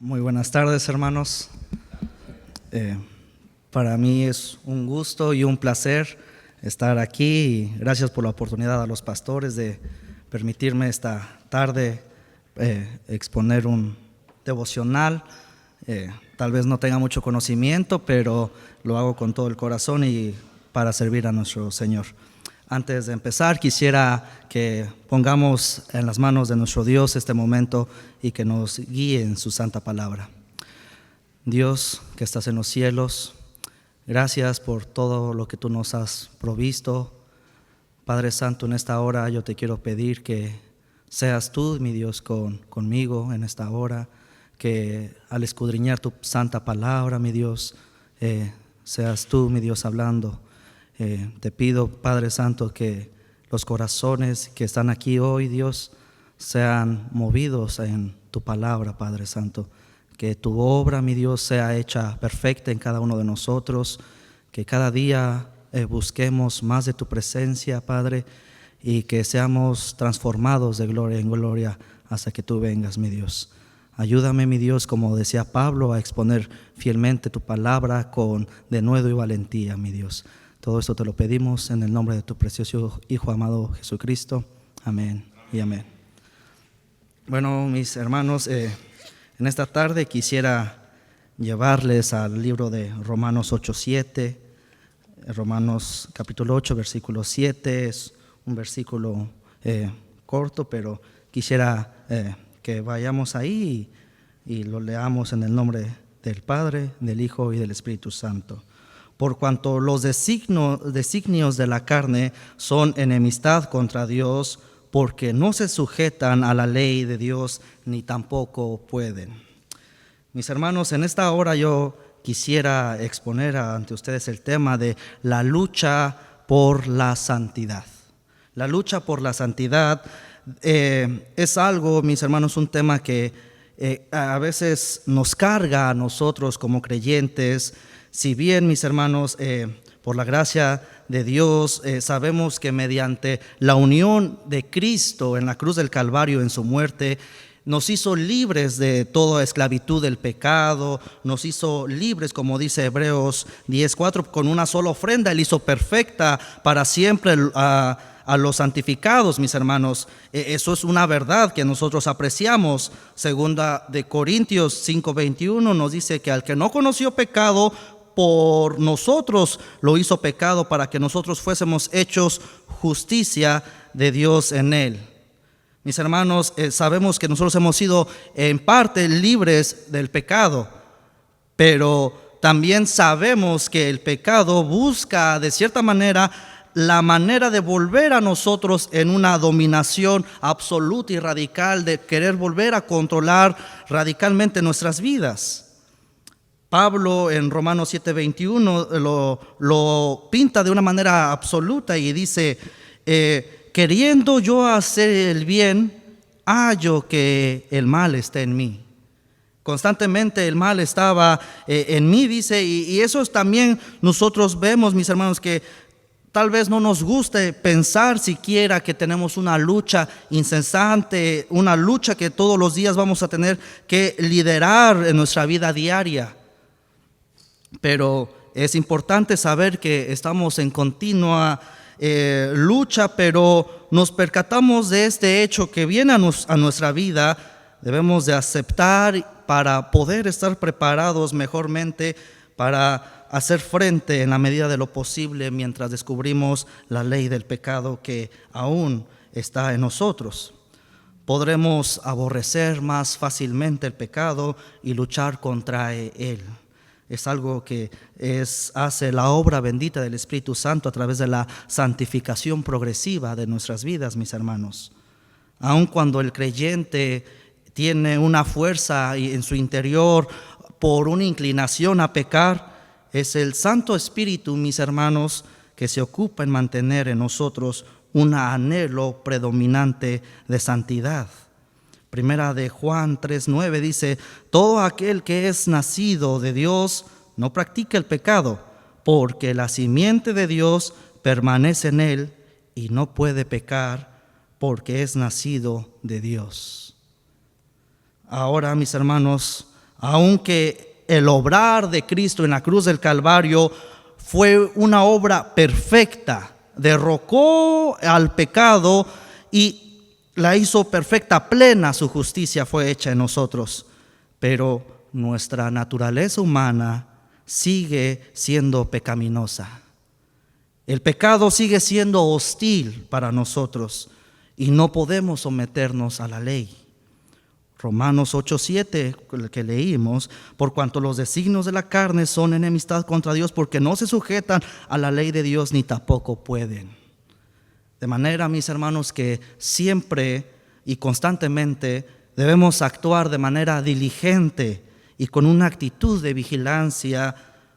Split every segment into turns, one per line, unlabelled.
Muy buenas tardes, hermanos. Para mí es un gusto y un placer estar aquí. Y gracias por la oportunidad a los pastores de permitirme esta tarde exponer un devocional. Tal vez no tenga mucho conocimiento, pero lo hago con todo el corazón y para servir a nuestro Señor. Antes de empezar, quisiera que pongamos en las manos de nuestro Dios este momento y que nos guíe en su santa palabra. Dios que estás en los cielos, gracias por todo lo que tú nos has provisto. Padre Santo, en esta hora yo te quiero pedir que seas tú, mi Dios, conmigo en esta hora, que al escudriñar tu santa palabra, mi Dios, seas tú, mi Dios, hablando. Te pido, Padre Santo, que los corazones que están aquí hoy, Dios, sean movidos en tu palabra, Padre Santo. Que tu obra, mi Dios, sea hecha perfecta en cada uno de nosotros. Que cada día busquemos más de tu presencia, Padre, y que seamos transformados de gloria en gloria hasta que tú vengas, mi Dios. Ayúdame, mi Dios, como decía Pablo, a exponer fielmente tu palabra con denuedo y valentía, mi Dios. Todo esto te lo pedimos en el nombre de tu precioso Hijo amado Jesucristo. Amén y amén. Bueno, mis hermanos, en esta tarde quisiera llevarles al libro de Romanos 8:7. Romanos capítulo 8, versículo 7. Es un versículo corto, pero quisiera que vayamos ahí y lo leamos en el nombre del Padre, del Hijo y del Espíritu Santo. Por cuanto los designios de la carne son enemistad contra Dios, porque no se sujetan a la ley de Dios, ni tampoco pueden. Mis hermanos, en esta hora yo quisiera exponer ante ustedes el tema de la lucha por la santidad. La lucha por la santidad es algo, mis hermanos, un tema que a veces nos carga a nosotros como creyentes. Si bien, mis hermanos, por la gracia de Dios, sabemos que mediante la unión de Cristo en la cruz del Calvario, en su muerte, nos hizo libres de toda esclavitud del pecado, nos hizo libres, como dice Hebreos 10:4, con una sola ofrenda Él hizo perfecta para siempre a los santificados, mis hermanos. Eso es una verdad que nosotros apreciamos. Segunda de Corintios 5:21 nos dice que al que no conoció pecado, por nosotros lo hizo pecado para que nosotros fuésemos hechos justicia de Dios en él. Mis hermanos, sabemos que nosotros hemos sido en parte libres del pecado, pero también sabemos que el pecado busca de cierta manera la manera de volver a nosotros en una dominación absoluta y radical, de querer volver a controlar radicalmente nuestras vidas. Pablo en Romanos 7:21 lo pinta de una manera absoluta y dice, queriendo yo hacer el bien, hallo que el mal está en mí. Constantemente el mal estaba en mí, dice, y eso es también nosotros vemos, mis hermanos, que tal vez no nos guste pensar siquiera que tenemos una lucha incesante, una lucha que todos los días vamos a tener que liderar en nuestra vida diaria. Pero es importante saber que estamos en continua lucha, pero nos percatamos de este hecho que viene a nuestra vida. Debemos de aceptar para poder estar preparados mejormente para hacer frente en la medida de lo posible mientras descubrimos la ley del pecado que aún está en nosotros. Podremos aborrecer más fácilmente el pecado y luchar contra él. Es algo que hace la obra bendita del Espíritu Santo a través de la santificación progresiva de nuestras vidas, mis hermanos. Aun cuando el creyente tiene una fuerza en su interior por una inclinación a pecar, es el Santo Espíritu, mis hermanos, que se ocupa en mantener en nosotros un anhelo predominante de santidad. Primera de Juan 3:9 dice, todo aquel que es nacido de Dios no practica el pecado, porque la simiente de Dios permanece en él y no puede pecar porque es nacido de Dios. Ahora, mis hermanos, Aunque el obrar de Cristo en la cruz del Calvario fue una obra perfecta, derrocó al pecado y la hizo perfecta, plena, su justicia fue hecha en nosotros. Pero nuestra naturaleza humana sigue siendo pecaminosa. El pecado sigue siendo hostil para nosotros y no podemos someternos a la ley. Romanos 8:7, el que leímos, por cuanto los designios de la carne son enemistad contra Dios, porque no se sujetan a la ley de Dios ni tampoco pueden. De manera, mis hermanos, que siempre y constantemente debemos actuar de manera diligente y con una actitud de vigilancia,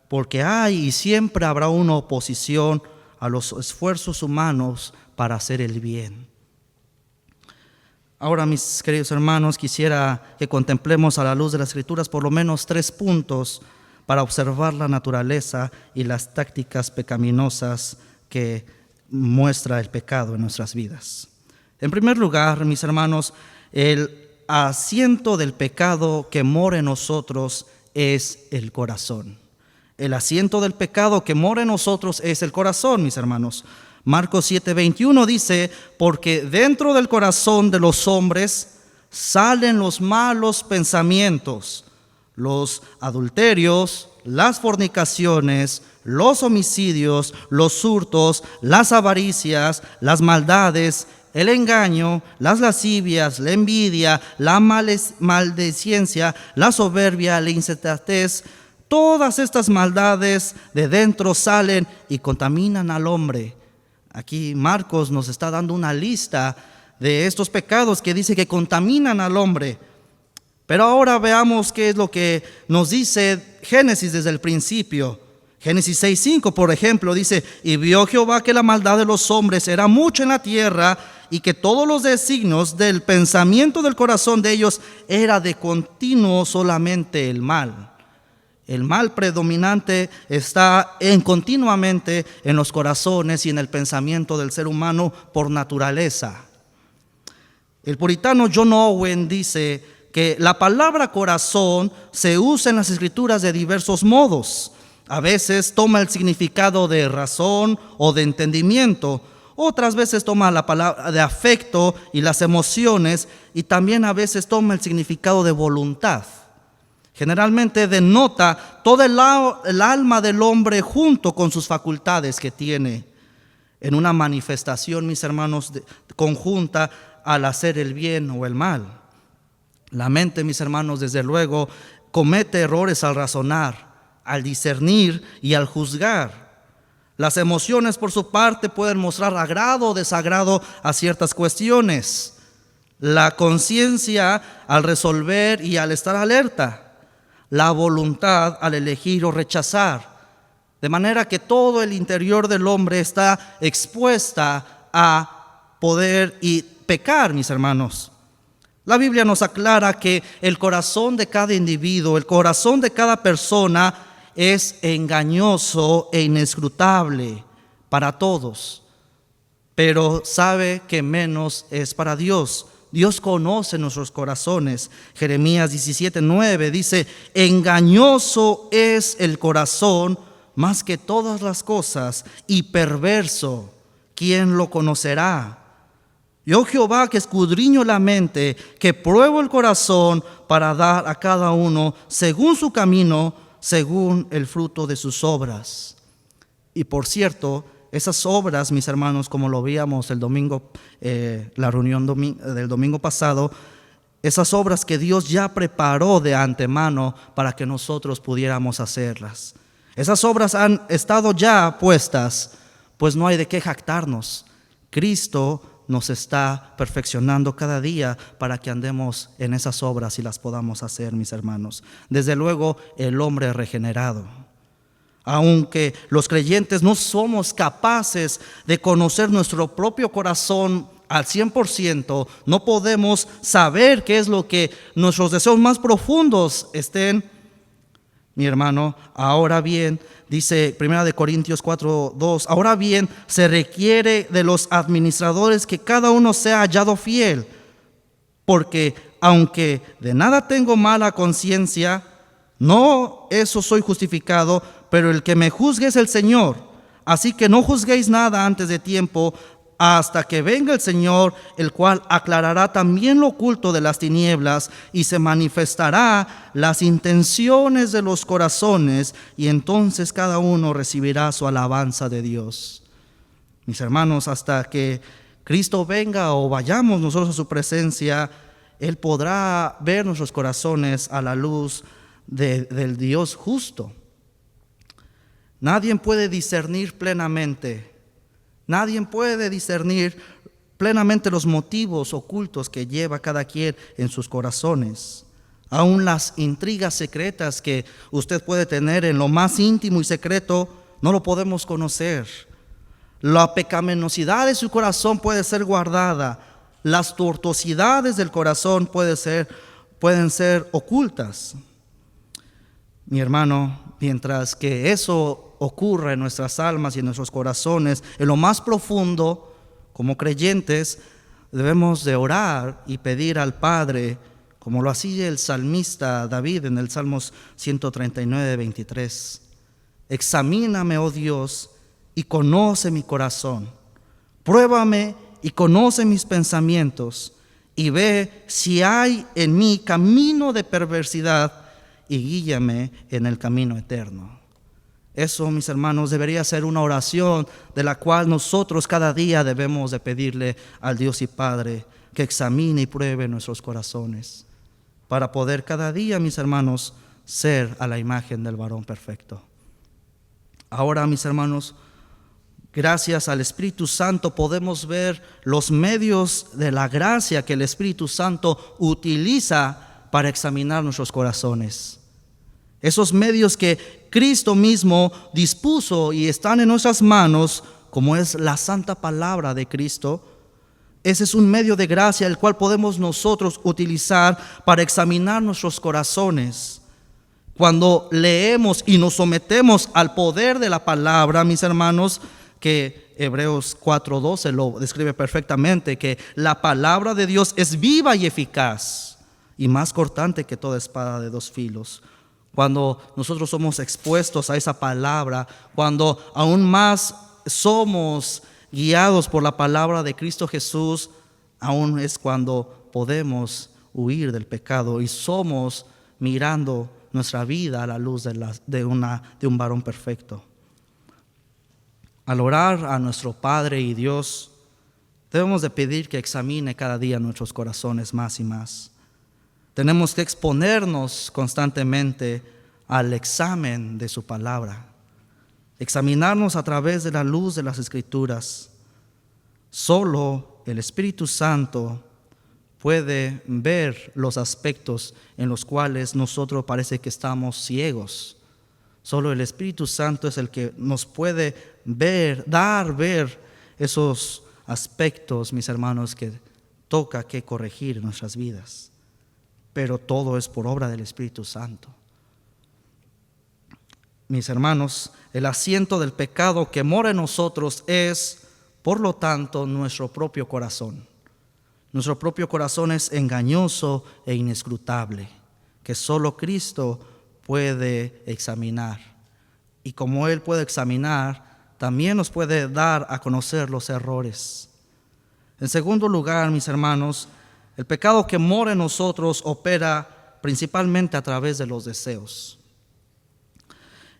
porque hay y siempre habrá una oposición a los esfuerzos humanos para hacer el bien. Ahora, mis queridos hermanos, quisiera que contemplemos a la luz de las Escrituras por lo menos 3 puntos para observar la naturaleza y las tácticas pecaminosas que muestra el pecado en nuestras vidas. En primer lugar, mis hermanos, el asiento del pecado que mora en nosotros es el corazón. El asiento del pecado que mora en nosotros es el corazón, mis hermanos. Marcos 7:21 dice, porque dentro del corazón de los hombres salen los malos pensamientos, los adulterios, las fornicaciones, los homicidios, los hurtos, las avaricias, las maldades, el engaño, las lascivias, la envidia, la maldicencia, la soberbia, la insensatez. Todas estas maldades de dentro salen y contaminan al hombre. Aquí Marcos nos está dando una lista de estos pecados que dice que contaminan al hombre. Pero ahora veamos qué es lo que nos dice Génesis desde el principio. Génesis 6:5, por ejemplo, dice, y vio Jehová que la maldad de los hombres era mucha en la tierra y que todos los designios del pensamiento del corazón de ellos era de continuo solamente el mal. El mal predominante está continuamente en los corazones y en el pensamiento del ser humano por naturaleza. El puritano John Owen dice que la palabra corazón se usa en las Escrituras de diversos modos. A veces toma el significado de razón o de entendimiento. Otras veces toma la palabra de afecto y las emociones, y también a veces toma el significado de voluntad. Generalmente denota todo el alma del hombre junto con sus facultades que tiene en una manifestación, mis hermanos, conjunta al hacer el bien o el mal. La mente, mis hermanos, desde luego, comete errores al razonar, al discernir y al juzgar. Las emociones, por su parte, pueden mostrar agrado o desagrado a ciertas cuestiones. La conciencia al resolver y al estar alerta. La voluntad al elegir o rechazar. De manera que todo el interior del hombre está expuesta a poder y pecar, mis hermanos. La Biblia nos aclara que el corazón de cada individuo, el corazón de cada persona es engañoso e inescrutable para todos, pero sabe que menos es para Dios. Dios conoce nuestros corazones. Jeremías 17:9 dice, engañoso es el corazón más que todas las cosas y perverso, ¿quién lo conocerá? Yo Jehová que escudriño la mente, que pruebo el corazón para dar a cada uno según su camino, según el fruto de sus obras. Y por cierto, esas obras, mis hermanos, como lo veíamos el domingo, la reunión del domingo pasado, esas obras que Dios ya preparó de antemano para que nosotros pudiéramos hacerlas. Esas obras han estado ya puestas, pues no hay de qué jactarnos. Cristo nos está perfeccionando cada día para que andemos en esas obras y las podamos hacer, mis hermanos. Desde luego, el hombre regenerado. Aunque los creyentes no somos capaces de conocer nuestro propio corazón al 100%, no podemos saber qué es lo que nuestros deseos más profundos estén. Mi hermano, ahora bien, dice 1 Corintios 4:2, ahora bien se requiere de los administradores que cada uno sea hallado fiel, porque aunque de nada tengo mala conciencia, No, eso soy justificado, pero el que me juzgue es el Señor. Así que no juzguéis nada antes de tiempo, hasta que venga el Señor, el cual aclarará también lo oculto de las tinieblas y se manifestará las intenciones de los corazones, y entonces cada uno recibirá su alabanza de Dios. Mis hermanos, hasta que Cristo venga o vayamos nosotros a su presencia, Él podrá ver nuestros corazones a la luz del Dios justo. Nadie puede discernir plenamente los motivos ocultos que lleva cada quien en sus corazones. Aún las intrigas secretas que usted puede tener en lo más íntimo y secreto, no lo podemos conocer. La pecaminosidad de su corazón puede ser guardada. Las tortuosidades del corazón pueden ser ocultas. Mi hermano, mientras que eso ocurre en nuestras almas y en nuestros corazones, en lo más profundo, como creyentes, debemos de orar y pedir al Padre, como lo hacía el salmista David en el Salmos 139, 23. Examíname, oh Dios, y conoce mi corazón. Pruébame y conoce mis pensamientos, y ve si hay en mí camino de perversidad, y guíame en el camino eterno. Eso, mis hermanos, debería ser una oración de la cual nosotros cada día debemos de pedirle al Dios y Padre que examine y pruebe nuestros corazones, para poder cada día, mis hermanos, ser a la imagen del varón perfecto. Ahora, mis hermanos, gracias al Espíritu Santo podemos ver los medios de la gracia que el Espíritu Santo utiliza para examinar nuestros corazones. Esos medios que Cristo mismo dispuso y están en nuestras manos, como es la santa palabra de Cristo. Ese es un medio de gracia el cual podemos nosotros utilizar para examinar nuestros corazones. Cuando leemos y nos sometemos al poder de la palabra, mis hermanos, que Hebreos 4:12 lo describe perfectamente, que la palabra de Dios es viva y eficaz y más cortante que toda espada de dos filos. Cuando nosotros somos expuestos a esa palabra, cuando aún más somos guiados por la palabra de Cristo Jesús, aún es cuando podemos huir del pecado y somos mirando nuestra vida a la luz de un varón perfecto. Al orar a nuestro Padre y Dios, debemos de pedir que examine cada día nuestros corazones más y más. Tenemos que exponernos constantemente al examen de su palabra, examinarnos a través de la luz de las Escrituras. Solo el Espíritu Santo puede ver los aspectos en los cuales nosotros parece que estamos ciegos. Solo el Espíritu Santo es el que nos puede dar esos aspectos, mis hermanos, que toca que corregir en nuestras vidas. Pero todo es por obra del Espíritu Santo. Mis hermanos, el asiento del pecado que mora en nosotros es, por lo tanto, nuestro propio corazón. Nuestro propio corazón es engañoso e inescrutable, que solo Cristo puede examinar. Y como Él puede examinar, también nos puede dar a conocer los errores. En segundo lugar, mis hermanos, el pecado que mora en nosotros opera principalmente a través de los deseos.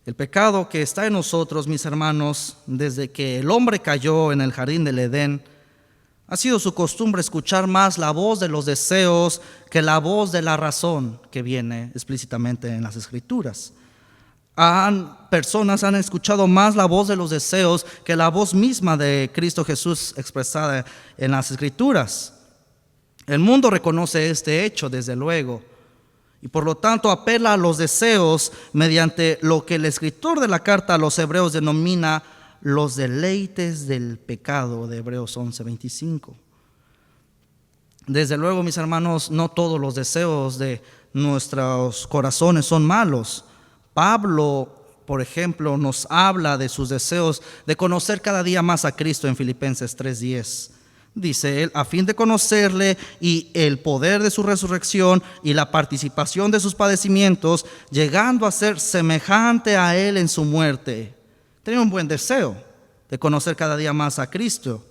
El pecado que está en nosotros, mis hermanos, desde que el hombre cayó en el jardín del Edén, ha sido su costumbre escuchar más la voz de los deseos que la voz de la razón que viene explícitamente en las Escrituras. Personas han escuchado más la voz de los deseos que la voz misma de Cristo Jesús expresada en las Escrituras. El mundo reconoce este hecho, desde luego, y por lo tanto apela a los deseos mediante lo que el escritor de la carta a los hebreos denomina los deleites del pecado, de Hebreos 11:25. Desde luego, mis hermanos, no todos los deseos de nuestros corazones son malos. Pablo, por ejemplo, nos habla de sus deseos de conocer cada día más a Cristo en Filipenses 3:10. dice él, a fin de conocerle y el poder de su resurrección y la participación de sus padecimientos, llegando a ser semejante a él en su muerte. Tenía un buen deseo de conocer cada día más a Cristo.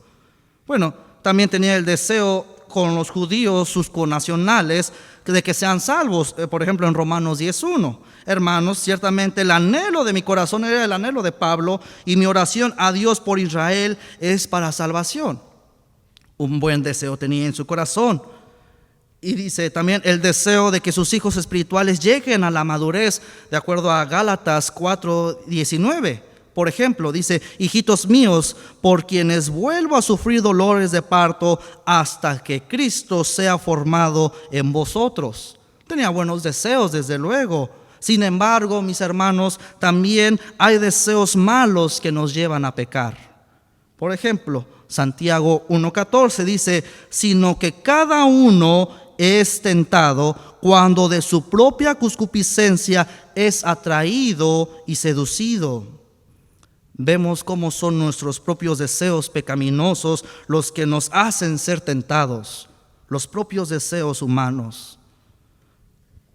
Bueno, también tenía el deseo con los judíos, sus connacionales, de que sean salvos. Por ejemplo, en Romanos 10:1. Hermanos, ciertamente el anhelo de mi corazón era el anhelo de Pablo, y mi oración a Dios por Israel es para salvación. Un buen deseo tenía en su corazón. Y dice también el deseo de que sus hijos espirituales lleguen a la madurez, de acuerdo a Gálatas 4:19. Por ejemplo, dice, hijitos míos, por quienes vuelvo a sufrir dolores de parto hasta que Cristo sea formado en vosotros. Tenía buenos deseos, desde luego. Sin embargo, mis hermanos, también hay deseos malos que nos llevan a pecar. Por ejemplo, Santiago 1:14 dice, sino que cada uno es tentado cuando de su propia concupiscencia es atraído y seducido. Vemos cómo son nuestros propios deseos pecaminosos los que nos hacen ser tentados, los propios deseos humanos.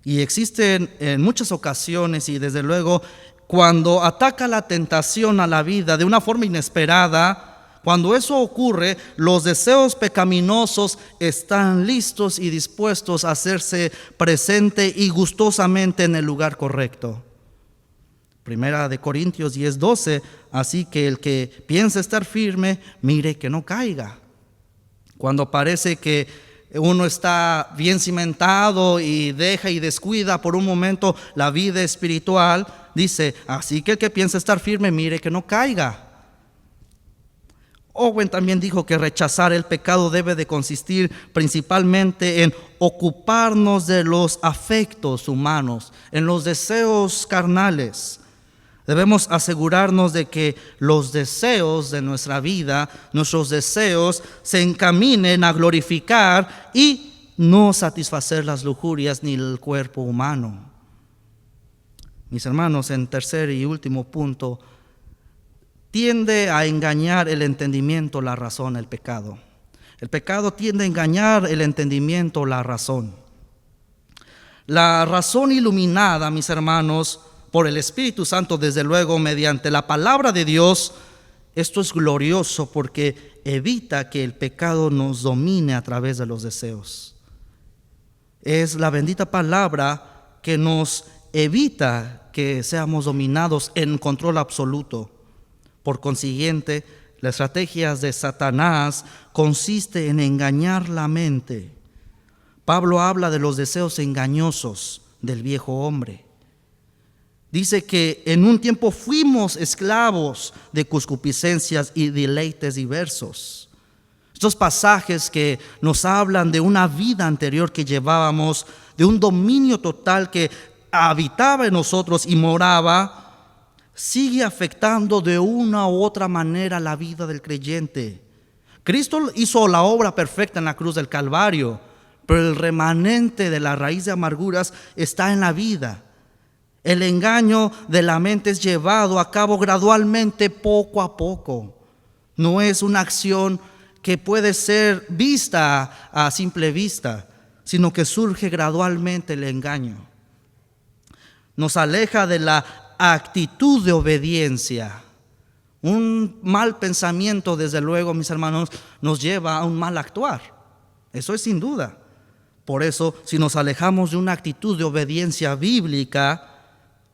Y existen en muchas ocasiones, y desde luego cuando ataca la tentación a la vida de una forma inesperada, cuando eso ocurre, los deseos pecaminosos están listos y dispuestos a hacerse presente y gustosamente en el lugar correcto. Primera de Corintios 10:12, así que el que piensa estar firme, mire que no caiga. Cuando parece que uno está bien cimentado y deja y descuida por un momento la vida espiritual, dice, así que el que piensa estar firme, mire que no caiga. Owen también dijo que rechazar el pecado debe de consistir principalmente en ocuparnos de los afectos humanos, en los deseos carnales. Debemos asegurarnos de que los deseos de nuestra vida, nuestros deseos, se encaminen a glorificar y no satisfacer las lujurias ni el cuerpo humano. Mis hermanos, en tercer y último punto, tiende a engañar el entendimiento, la razón, el pecado. El pecado tiende a engañar el entendimiento, la razón. La razón iluminada, mis hermanos, por el Espíritu Santo, desde luego, mediante la palabra de Dios, esto es glorioso porque evita que el pecado nos domine a través de los deseos. Es la bendita palabra que nos evita que seamos dominados en control absoluto. Por consiguiente, las estrategias de Satanás consiste en engañar la mente. Pablo habla de los deseos engañosos del viejo hombre. Dice que en un tiempo fuimos esclavos de concupiscencias y deleites diversos. Estos pasajes que nos hablan de una vida anterior que llevábamos, de un dominio total que habitaba en nosotros y moraba, sigue afectando de una u otra manera la vida del creyente. Cristo hizo la obra perfecta en la cruz del Calvario, pero el remanente de la raíz de amarguras está en la vida. El engaño de la mente es llevado a cabo gradualmente, poco a poco. No es una acción que puede ser vista a simple vista, sino que surge gradualmente el engaño. Nos aleja de la actitud de obediencia. Un mal pensamiento, desde luego, mis hermanos, nos lleva a un mal actuar. Eso es sin duda. Por eso, si nos alejamos de una actitud de obediencia bíblica,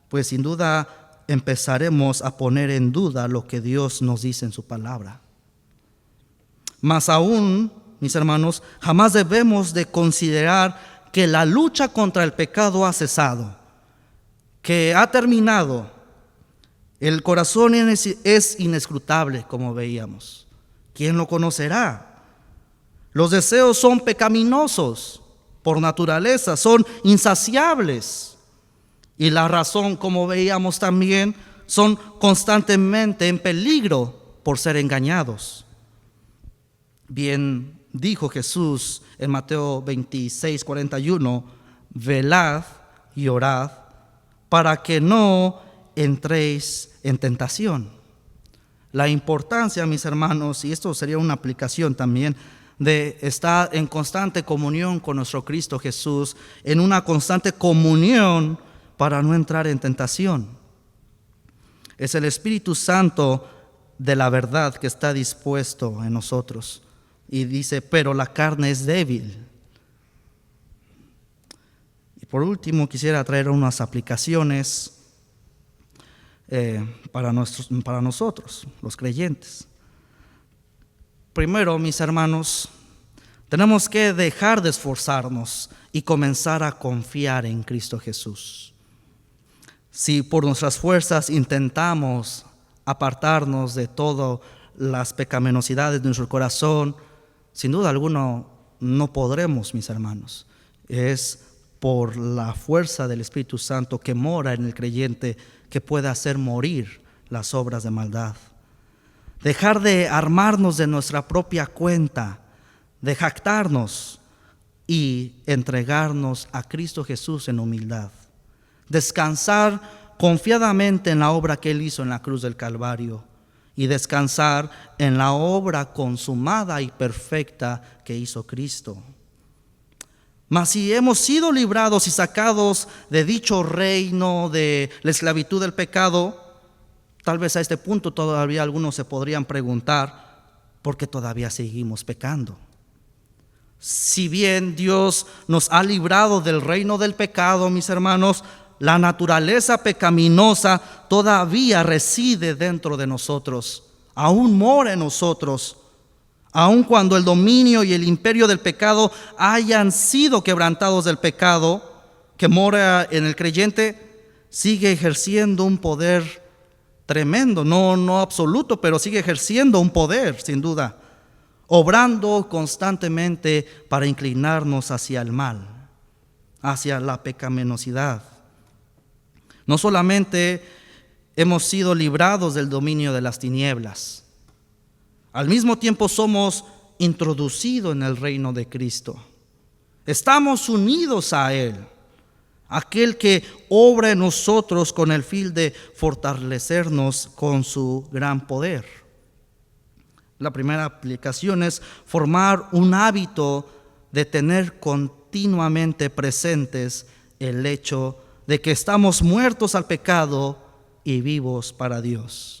pues sin duda empezaremos a poner en duda lo que Dios nos dice en su palabra. Más aún, mis hermanos, jamás debemos de considerar que la lucha contra el pecado ha cesado, que ha terminado. El corazón es inescrutable, como veíamos. ¿Quién lo conocerá? Los deseos son pecaminosos por naturaleza, son insaciables. Y la razón, como veíamos también, son constantemente en peligro por ser engañados. Bien dijo Jesús en Mateo 26:41, velad y orad para que no entréis en tentación. La importancia, mis hermanos, y esto sería una aplicación también, de estar en constante comunión con nuestro Cristo Jesús, en una constante comunión para no entrar en tentación. Es el Espíritu Santo de la verdad que está dispuesto en nosotros. Y dice, pero la carne es débil. Y por último quisiera traer unas aplicaciones para nosotros, los creyentes. Primero, mis hermanos, tenemos que dejar de esforzarnos y comenzar a confiar en Cristo Jesús. Si por nuestras fuerzas intentamos apartarnos de todas las pecaminosidades de nuestro corazón, sin duda alguna no podremos, mis hermanos. Es por la fuerza del Espíritu Santo que mora en el creyente que puede hacer morir las obras de maldad. Dejar de armarnos de nuestra propia cuenta, de jactarnos y entregarnos a Cristo Jesús en humildad. Descansar confiadamente en la obra que Él hizo en la cruz del Calvario y descansar en la obra consumada y perfecta que hizo Cristo. Mas si hemos sido librados y sacados de dicho reino de la esclavitud del pecado, tal vez a este punto todavía algunos se podrían preguntar, ¿por qué todavía seguimos pecando? Si bien Dios nos ha librado del reino del pecado, mis hermanos, la naturaleza pecaminosa todavía reside dentro de nosotros, aún mora en nosotros. Aun cuando el dominio y el imperio del pecado hayan sido quebrantados del pecado que mora en el creyente, sigue ejerciendo un poder tremendo, no absoluto, pero sigue ejerciendo un poder, sin duda, obrando constantemente para inclinarnos hacia el mal, hacia la pecaminosidad. No solamente hemos sido librados del dominio de las tinieblas, al mismo tiempo somos introducidos en el reino de Cristo. Estamos unidos a Él, aquel que obra en nosotros con el fin de fortalecernos con su gran poder. La primera aplicación es formar un hábito de tener continuamente presentes el hecho de que estamos muertos al pecado y vivos para Dios.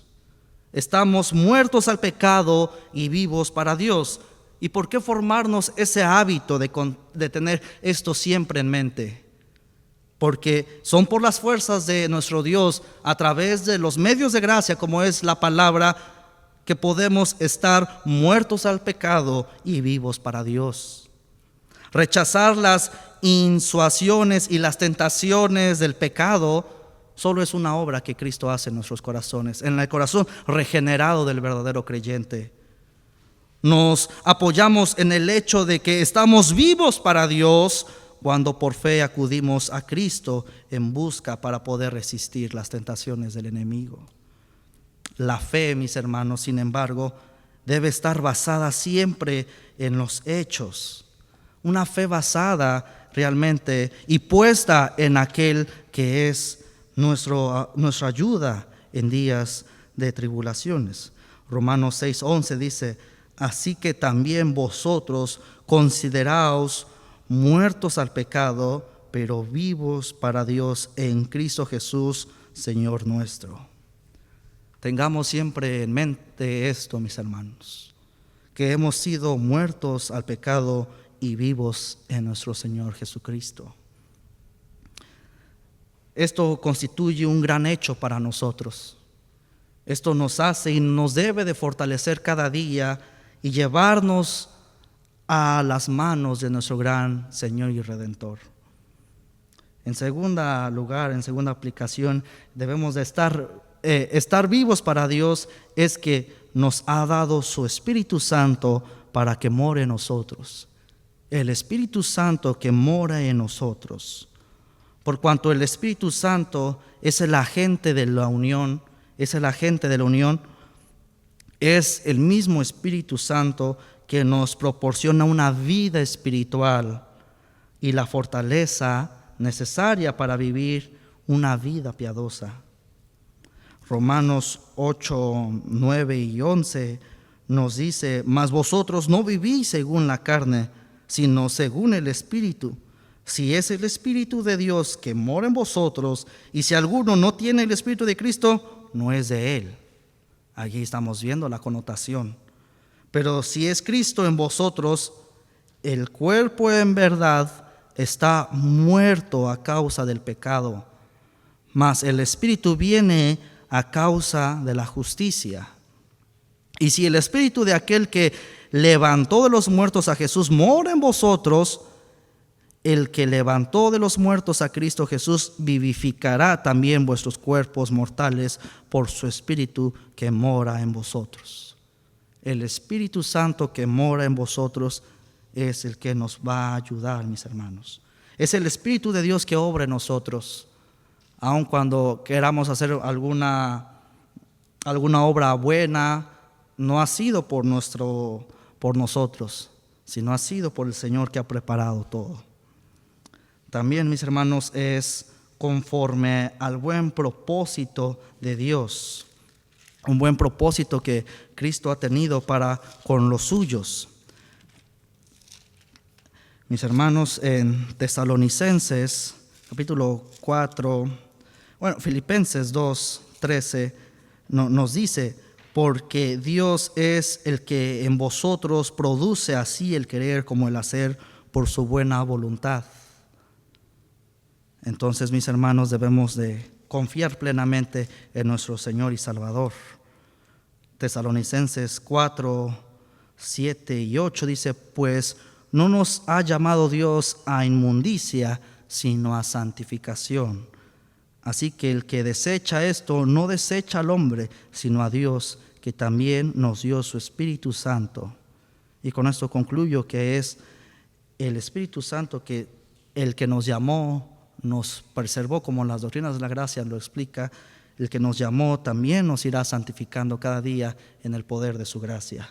Estamos muertos al pecado y vivos para Dios. ¿Y por qué formarnos ese hábito de tener esto siempre en mente? Porque son por las fuerzas de nuestro Dios, a través de los medios de gracia, como es la palabra, que podemos estar muertos al pecado y vivos para Dios. Rechazar las insuasiones y las tentaciones del pecado solo es una obra que Cristo hace en nuestros corazones, en el corazón regenerado del verdadero creyente. Nos apoyamos en el hecho de que estamos vivos para Dios cuando por fe acudimos a Cristo en busca para poder resistir las tentaciones del enemigo. La fe, mis hermanos, sin embargo, debe estar basada siempre en los hechos. Una fe basada realmente y puesta en aquel que es nuestra ayuda en días de tribulaciones. Romanos 6:11 dice, así que también vosotros consideraos muertos al pecado, pero vivos para Dios en Cristo Jesús, Señor nuestro. Tengamos siempre en mente esto, mis hermanos, que hemos sido muertos al pecado y vivos en nuestro Señor Jesucristo. Esto constituye un gran hecho para nosotros. Esto nos hace y nos debe de fortalecer cada día y llevarnos a las manos de nuestro gran Señor y Redentor. En segundo lugar, en segunda aplicación, debemos de estar vivos para Dios, es que nos ha dado su Espíritu Santo para que more en nosotros. El Espíritu Santo que mora en nosotros. Por cuanto el Espíritu Santo es el agente de la unión, es el mismo Espíritu Santo que nos proporciona una vida espiritual y la fortaleza necesaria para vivir una vida piadosa. Romanos 8, 9 y 11 nos dice: mas vosotros no vivís según la carne, sino según el Espíritu. Si es el Espíritu de Dios que mora en vosotros, y si alguno no tiene el Espíritu de Cristo, no es de él. Aquí estamos viendo la connotación. Pero si es Cristo en vosotros, el cuerpo en verdad está muerto a causa del pecado, mas el Espíritu viene a causa de la justicia. Y si el Espíritu de aquel que levantó de los muertos a Jesús mora en vosotros, el que levantó de los muertos a Cristo Jesús vivificará también vuestros cuerpos mortales por su Espíritu que mora en vosotros. El Espíritu Santo que mora en vosotros es el que nos va a ayudar, mis hermanos. Es el Espíritu de Dios que obra en nosotros. Aun cuando queramos hacer alguna obra buena, no ha sido por nosotros, sino ha sido por el Señor que ha preparado todo. También, mis hermanos, es conforme al buen propósito de Dios, un buen propósito que Cristo ha tenido para con los suyos. Mis hermanos, en Tesalonicenses, capítulo 4, Filipenses 2:13, nos dice: porque Dios es el que en vosotros produce así el querer como el hacer por su buena voluntad. Entonces, mis hermanos, debemos de confiar plenamente en nuestro Señor y Salvador. Tesalonicenses 4:7-8 dice: pues no nos ha llamado Dios a inmundicia, sino a santificación. Así que el que desecha esto no desecha al hombre, sino a Dios, que también nos dio su Espíritu Santo. Y con esto concluyo que es el Espíritu Santo que el que nos llamó, nos preservó, como las doctrinas de la gracia lo explica. El que nos llamó también nos irá santificando cada día en el poder de su gracia.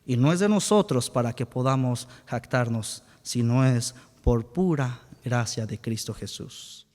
Y no es de nosotros para que podamos jactarnos, sino es por pura gracia de Cristo Jesús.